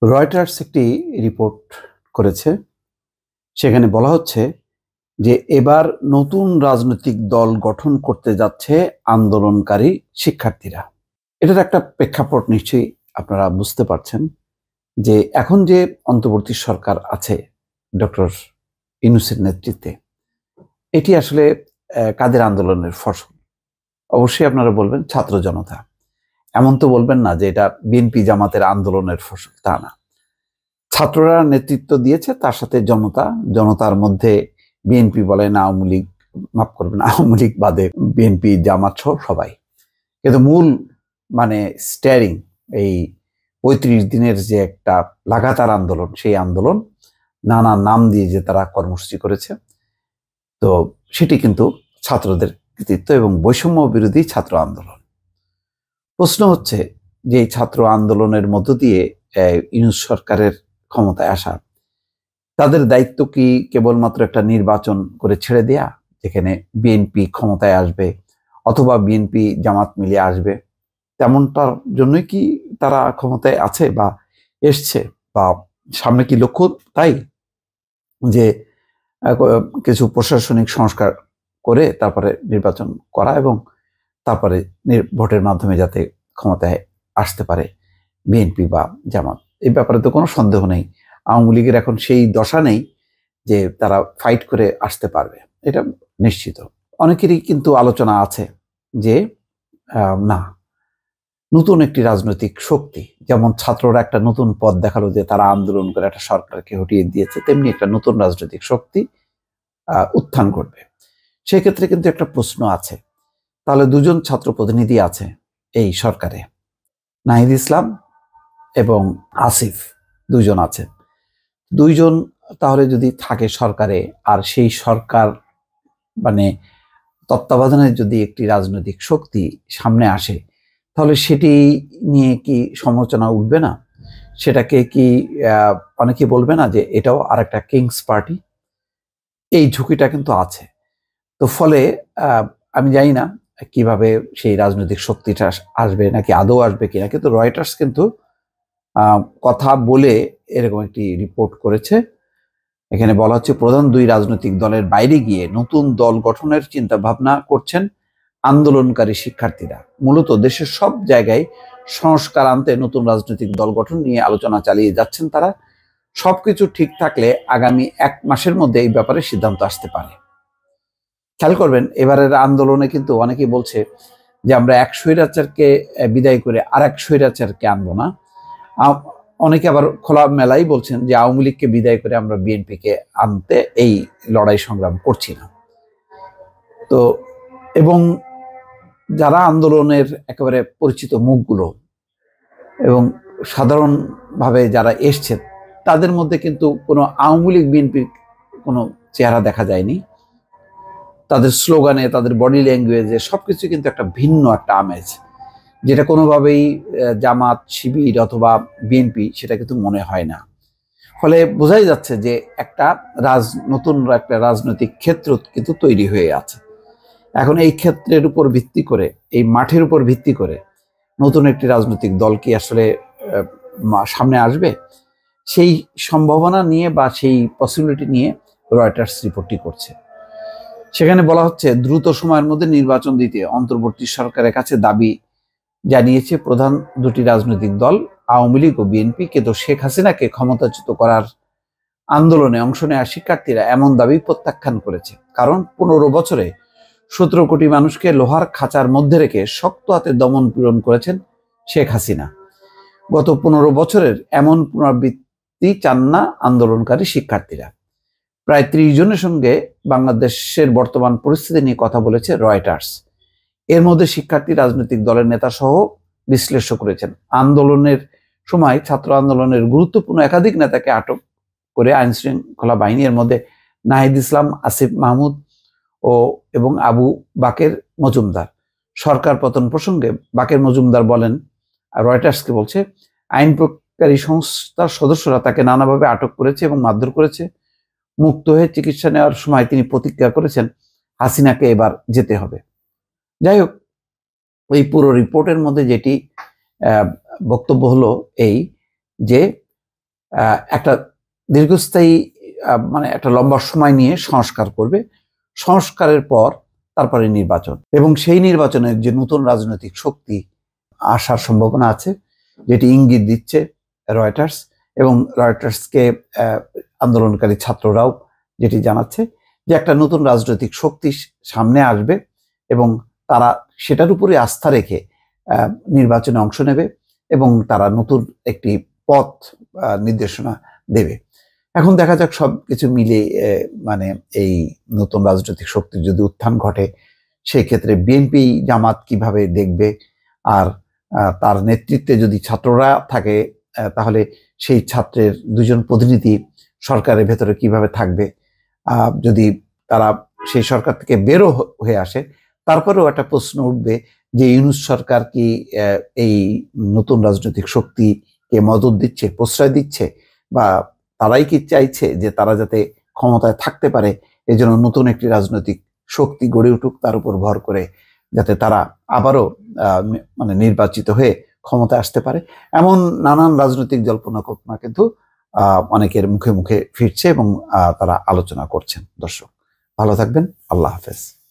Reuters একটি report করেছে। সেখানে বলা হচ্ছে যে এবার নতুন রাজনৈতিক দল গঠন করতে যাচ্ছে আন্দোলনকারী শিক্ষার্থীরা। এটার একটা প্রেক্ষাপট নিশ্চয়ই আপনারা বুঝতে পারছেন যে এখন যে অন্তর্বর্তী সরকার আছে ডক্টর ইউনূসের নেতৃত্বে, এটি আসলে কাদের আন্দোলনের ফসল? অবশ্যই আপনারা বলবেন ছাত্র জনতা। এমন তো বলবেন না যে এটা বিএনপি জামাতের আন্দোলনের ফসল, তা না। ছাত্ররা নেতৃত্ব দিয়েছে, তার সাথে জনতা, জনতার মধ্যে বিএনপি বলেন, আওয়ামী লীগ, মাফ করবেন, আওয়ামী লীগ বাদে বিএনপি জামাত সহ সবাই। কিন্তু মূল স্টিয়ারিং, এই ৩৫ দিনের যে একটা লাগাতার আন্দোলন, সেই আন্দোলন নানা নাম দিয়ে যে তারা কর্মসূচি করেছে, তো সেটি কিন্তু ছাত্রদের কৃতিত্ব এবং বৈষম্য বিরোধী ছাত্র আন্দোলন। প্রশ্ন হচ্ছে যে এই ছাত্র আন্দোলনের মধ্য দিয়ে ইউনূস সরকারের ক্ষমতায় আসা, তাদের দায়িত্ব কি কেবলমাত্র একটা নির্বাচন করে ছেড়ে দেয়া, যেখানে বিএনপি ক্ষমতায় আসবে অথবা বিএনপি জামাত মিলিয়ে আসবে? তেমনটার জন্যই কি তারা ক্ষমতায় আছে বা এসছে, বা সামনে কি লক্ষ্য তাই যে কিছু প্রশাসনিক সংস্কার করে তারপরে নির্বাচন করা এবং তারপরে ভোটের মাধ্যমে যাতে ক্ষমতায় আসতে পারে বিএনপি বা জামাত? এই ব্যাপারে তো কোনো সন্দেহ নেই। আওয়ামী লীগের এখন সেই দশা নেই যে তারা ফাইট করে আসতে পারবে, এটা নিশ্চিত। অনেকেরই কিন্তু আলোচনা আছে যে না, নতুন একটি রাজনৈতিক শক্তি, যেমন ছাত্ররা একটা নতুন পথ দেখালো যে তারা আন্দোলন করে একটা সরকারকে হটিয়ে দিয়েছে, তেমনি একটা নতুন রাজনৈতিক শক্তি উত্থান করবে। সেক্ষেত্রে কিন্তু একটা প্রশ্ন আছে, তাহলে দুজন ছাত্র প্রতিনিধি আছে এই সরকারে, নাহিদ ইসলাম এবং আসিফ, দুইজন আছে। দুইজন তাহলে যদি থাকে সরকারে, আর সেই সরকার তত্ত্বাবধানে যদি একটি রাজনৈতিক শক্তি সামনে আসে, তাহলে সেটি নিয়ে কি সমালোচনা উঠবে না? সেটাকে কি অনেকে বলবে না যে এটাও আরেকটা কিংস পার্টি? এই ঝুঁকিটা কিন্তু আছে। তো ফলে আমি জানি না কিভাবে সেই রাজনৈতিক শক্তিটা আসবে, নাকি আদৌ আসবে কিনা, কিন্তু রয়টার্স কিন্তু কথা বলে এরকম একটি রিপোর্ট করেছে। এখানে বলা হচ্ছে প্রধান দুই রাজনৈতিক দলের বাইরে গিয়ে নতুন দল গঠনের চিন্তা ভাবনা করছেন আন্দোলনকারী শিক্ষার্থীরা। মূলত দেশের সব জায়গায় সংস্কার আনতে নতুন রাজনৈতিক দল গঠন নিয়ে আলোচনা চালিয়ে যাচ্ছেন তারা। সবকিছু ঠিক থাকলে আগামী 1 মাসের মধ্যে এই ব্যাপারে সিদ্ধান্ত আসতে পারে। খেয়াল করবেন, এবারের আন্দোলনে কিন্তু অনেকেই বলছে যে আমরা এক স্বৈরাচারকে বিদায় করে আর এক স্বৈরাচারকে আনবো না। অনেকে আবার খোলা মেলাই বলছেন যে আওয়ামী লীগকে বিদায় করে আমরা বিএনপিকে আনতে এই লড়াই সংগ্রাম করছি না। তো এবং যারা আন্দোলনের একেবারে পরিচিত মুখগুলো এবং সাধারণভাবে যারা এসছে, তাদের মধ্যে কিন্তু কোনো আওয়ামী লীগ বিএনপির কোনো চেহারা দেখা যায়নি। তাদের স্লোগানে, তাদের বডি ল্যাঙ্গুয়েজে সবকিছু কিন্তু একটা ভিন্ন একটা আমেজ, যেটা কোনোভাবেই জামাত, শিবির অথবা বিএনপি সেটা কিন্তু মনে হয় না। ফলে বোঝাই যাচ্ছে যে একটা নতুন একটা রাজনৈতিক ক্ষেত্র কিন্তু তৈরি হয়ে আছে। এখন এই ক্ষেত্রের উপর ভিত্তি করে, এই মাঠের উপর ভিত্তি করে নতুন একটি রাজনৈতিক দল কি আসলে সামনে আসবে, সেই সম্ভাবনা নিয়ে বা সেই পসিবিলিটি নিয়ে রয়টার্স রিপোর্টটি করছে। সেখানে বলা হচ্ছে দ্রুত সময়ের মধ্যে নির্বাচন দিতে অন্তর্বর্তী সরকারের কাছে দাবি জানিয়েছে প্রধান দুটি রাজনৈতিক দল, আওয়ামী লীগ ও বিএনপি। কিন্তু শেখ হাসিনাকে ক্ষমতাচ্যুত করার আন্দোলনে অংশ নেওয়া শিক্ষার্থীরা এমন দাবি প্রত্যাখ্যান করেছে। কারণ 15 বছরে 17 কোটি মানুষকে লোহার খাঁচার মধ্যে রেখে শক্ত হাতে দমন পীড়ন করেছেন শেখ হাসিনা। গত 15 বছরের এমন পুনরাবৃত্তি চান না আন্দোলনকারী শিক্ষার্থীরা। প্রায় 30 জনের সঙ্গে বাংলাদেশের বর্তমান পরিস্থিতি নিয়ে কথা বলেছে রয়টার্স। এর মধ্যে শিক্ষার্থী, রাজনৈতিক দলের নেতা সহ বিশ্লেষণ করেছেন। আন্দোলনের সময় ছাত্র আন্দোলনের গুরুত্বপূর্ণ একাধিক নেতাকে আটক করে আইন শৃঙ্খলা বাহিনী, এর মধ্যে নাহিদ ইসলাম, আসিফ মাহমুদ এবং আবু বাকের মজুমদার। সরকার পতন প্রসঙ্গে বাকের মজুমদার বলেন, রয়টার্সকে বলছে, আইন প্রয়োগকারী সংস্থার সদস্যরা তাকে নানাভাবে আটক করেছে এবং মারধর করেছে। মুক্ত হয়ে চিকিৎসা নেওয়ার সময় তিনি প্রতিজ্ঞা করেছেন হাসিনাকে এবার যেতে হবে। যাই হোক, ওই পুরো রিপোর্টের মধ্যে যেটি বক্তব্য হলো এই যে একটা দীর্ঘস্থায়ী মানে একটা লম্বা সময় নিয়ে সংস্কার করবে, সংস্কারের পর তারপরে নির্বাচন, এবং সেই নির্বাচনের যে নতুন রাজনৈতিক শক্তি আসার সম্ভাবনা আছে, যেটি ইঙ্গিত দিচ্ছে রয়টার্স, এবং রয়টার্সকে আন্দোলনকারী ছাত্ররাও যেটি জানাচ্ছে যে একটা নতুন রাজনৈতিক শক্তি সামনে আসবে এবং তারা সেটার উপরে আস্থা রেখে নির্বাচনে অংশ নেবে এবং তারা নতুন একটি পথ নির্দেশনা দেবে। এখন দেখা যাক সবকিছু মিলে মানে এই নতুন রাজনৈতিক শক্তির যদি উত্থান ঘটে, সেই ক্ষেত্রে বিএনপি জামাত কিভাবে দেখবে, আর তার নেতৃত্বে যদি ছাত্ররা থাকে তাহলে সেই ছাত্রের দুজন প্রতিনিধি সরকারের ভেতরে কিভাবে থাকবে, যদি তারা সেই সরকার থেকে বেরো হয়ে আসে, তারপরেও একটা প্রশ্ন উঠবে যে ইউনূস সরকার কি এই নতুন রাজনৈতিক শক্তিকে মদত দিচ্ছে, প্রশ্রয় দিচ্ছে, বা তারাই কি চাইছে যে তারা যাতে ক্ষমতায় থাকতে পারে, এই জন্য নতুন একটি রাজনৈতিক শক্তি গড়ে উঠুক তার উপর ভর করে, যাতে তারা আবারও মানে নির্বাচিত হয়ে ক্ষমতায় আসতে পারে। এমন নানান রাজনৈতিক জল্পনা কল্পনা কিন্তু অনেকের মুখে মুখে ফিরছে এবং তারা আলোচনা করছেন। দর্শক ভালো থাকবেন, আল্লাহ হাফেজ।